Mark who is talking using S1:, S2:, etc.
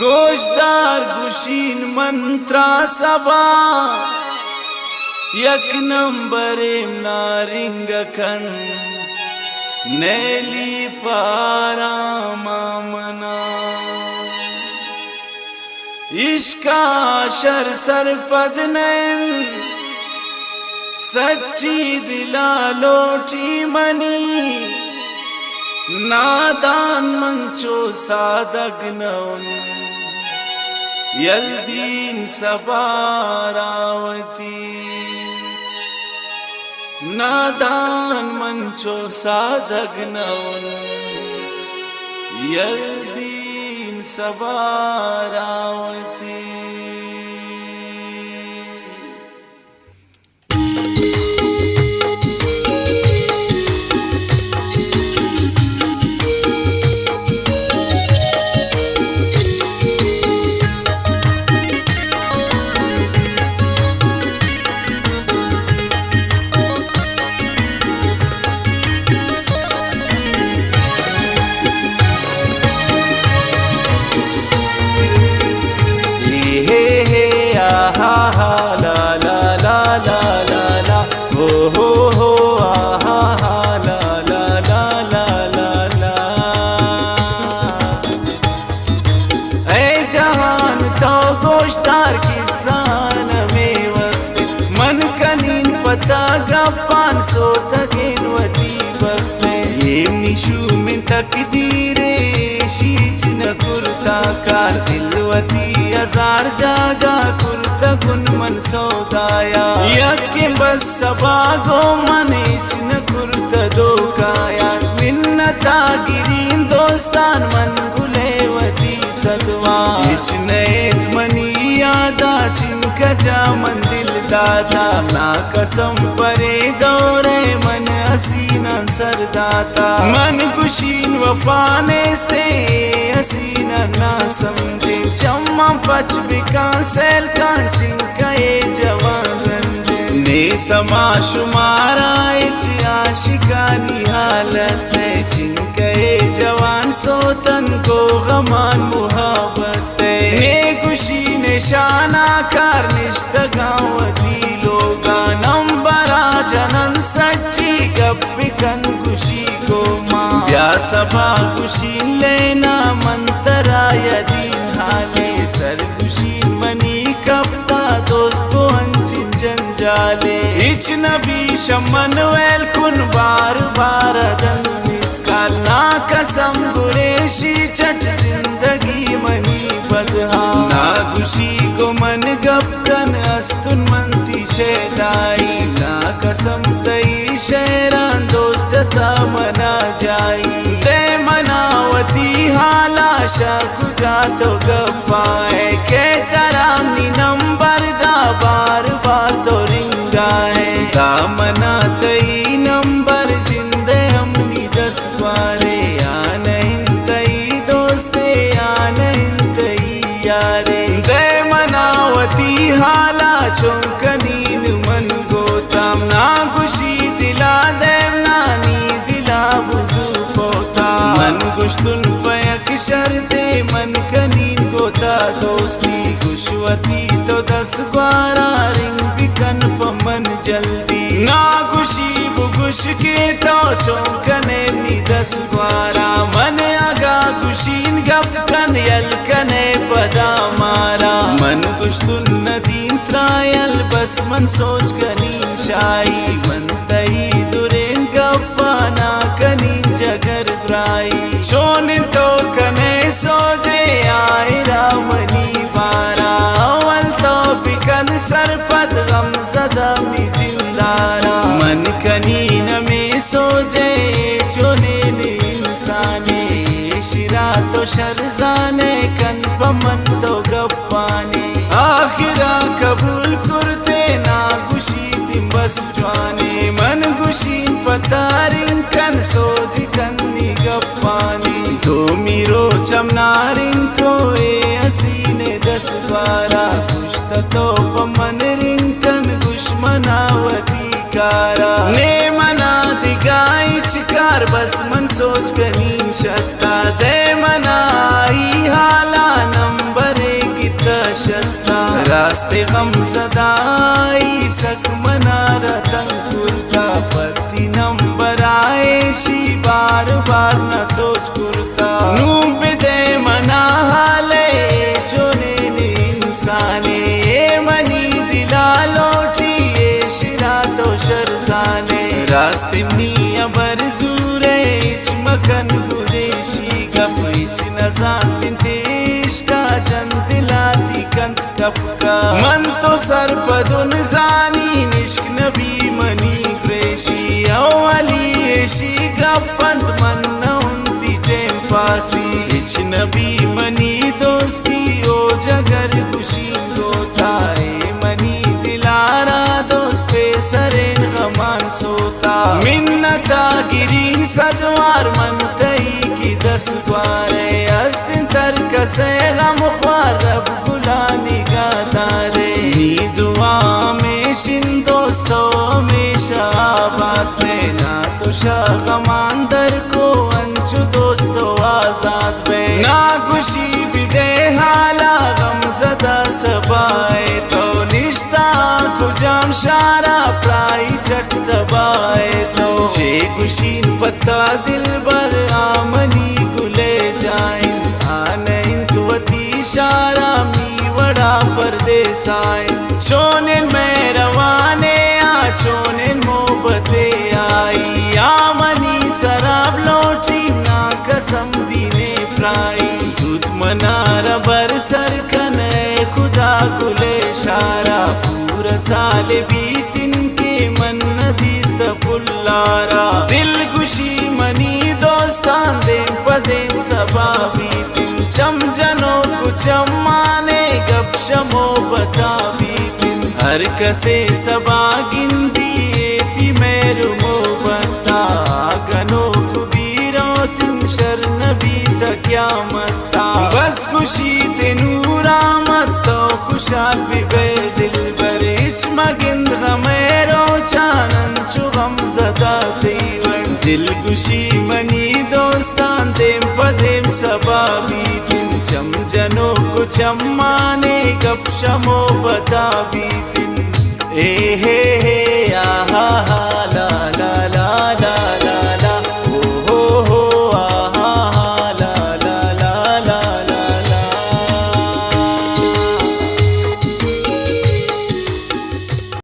S1: गोशदार गुशीन मंत्रा सबा यक नंबरे नारिंगकन नेली पारा मामना इश्का शर सरपद नैन सच्ची दिला लोटी मनी नादान मंचो सादग्नौन यल्दीन सबारावती नादान मंचो सादग्नौन यल्दीन सबारावती। गोशदार किसान में वक्त मन कनीन पता गप्पान सो तगिनवती वक्त ये निशु में तकदीरे शीच न कुर्ता कार दिलवती हजार जागा कुर्ता गुन मन सौदाया यके बस सबागो मनीच न कुर्ता दो काया मिन्नता गिरीन दोस्तान मन गुलेवती सदवा इच नैत मनी यादा चिंकजा मन दिल दादा ना कसम परे दौरे मन हसीना सरदाता मन खुशीन वफाने से हसीना ना समझे चम्मा पच बिकान सेल कान चिंकाए जवान रंजे ने समा शुमारा इच आशिकानी हालत है चिंकाए जवान सोतन को गमान मुहाबत ने खुशी निशाना कार निष्ठगावती लोगा नंबरा जनन सच्ची गप्पिकन खुशी को माँ व्यासभा खुशी लेना मंतरा यदि हाले सर खुशी मनी कपता दोस्त को अंचिन जंजाले इच नबी शमन वेल कुन बार बार दन मिसकाल ना कसम गुरेशी चट जिंदगी मनी बदहा ना खुशी को मन गपकन अस्तुन मंती शेदाई ना कसम तई शेरान दोस्त जता मना जाई ते मनावती हाला शाकुजा तो गप्पाए के तरामनी नंबर दा बार बार तो रिंगा है दा मना तई नंबर जिंदे हमनी 10 बारे आने तई दोस्ते आने यारे दे मनावती हाला चौकनीन मन गोताम ना खुशी दिला देव नानी दिला बुजू पोता मन गुश्तुन फयक शर्ते मन कनीन गोता दोस्ती खुशवती तो 10 बारा रिंग बिकन पमन जल्दी ना खुशी बुगुश के तो चौकने नी 10 बारा मन आगा खुशीन गपकन यलकने पदा मारा मन गुश्तुन नदीन त्रायल बस मन सोच कनीन शाई मन तई दुरेन गप्पाना कनीन जगर ब्राई शोन तो कने सोजे आए रामनी बारा अवल तो बिकन सरपद गम सदा मी जिंदारा मन कनीन में सोजे चोने इंसाने शिरा तो शरजाने कन पमन तो गप्पाने आखिरा कबूल करते ना खुशी तिम बस जवाने मन खुशी पतारिन कन सोज कन्नी गप्पाने तो मीरो चमनारिन को ए हसीने 10 बारा खुशता तो पमन रिंकन दुश्मनावती का ने मना दिगाई चिकार बस मन सोच कहीं शक्ता दे मनाई हाला नंबर एक शक्ता रास्ते गम सदाई सक मना रतन कुर्ता पति नंबर आए शी बार बार न सोच कुर्ता नू बिदे मना हाले चोने ने इंसाने मनी दिला लोटी शिरा तो शरजाने रास्ते नी अबर जूरे इच मकन गुरेशी गप इच नजातिन देश का जन दिलाती कंत कपका मन तो सरपदुन जानी निश्क नबी मनी ग्रेशी अवली एशी गपंत मन नउंती टेम पासी इच नबी मनी दोस्ती ओ जगर खुशी होता मनी दिलारा दोस्त पे सरेन गमान सोता मिन्नता गिरीन सदवार मनतई की 10 द्वारे अस्तिन तरक से गम ख्वार रब बुलानी गादारे नी दुआ में शिन दोस्तों में शाबाद में ना तो शागमान दर को अंचु दोस्तों आजाद में ना खुशी बिदे हाला गम ज़दा सबाए तो निश्ता खुजाम शारा प्राई चट दबाए तो छे खुशीन पत्ता दिल बर आमनी गुले जाइन आने इंतवती शारा मी वड़ा परदेस आइन चोनिन में रवाने आ चोनिन मोहब्बते आई आमनी सराब लोटी ना कसम दीने प्राई सुत मनारा बर सर कने खुदा गुले शारा पूरा साल बीतिन के मन नदीस्त पुल्लारा दिल खुशी मनी दोस्तान देम पदेम सबा बीतिन चम जनो कुचम माने गप शमो बता बीतिन हर कसे सबा गिंदी एती मेरु मो बता गनो कुबीरो तिन शर नबी तक क्या मता बस खुशी तेनूरा मत तो खुशाल बिबे दिल बरेच मगिंद गमेरो चानन चुगम ज़दा तेवन दिल खुशी मनी दोस्तान देम पदेम सबा बीतिन चम जनो को चम्माने गप शमो बता बीतिन ए हे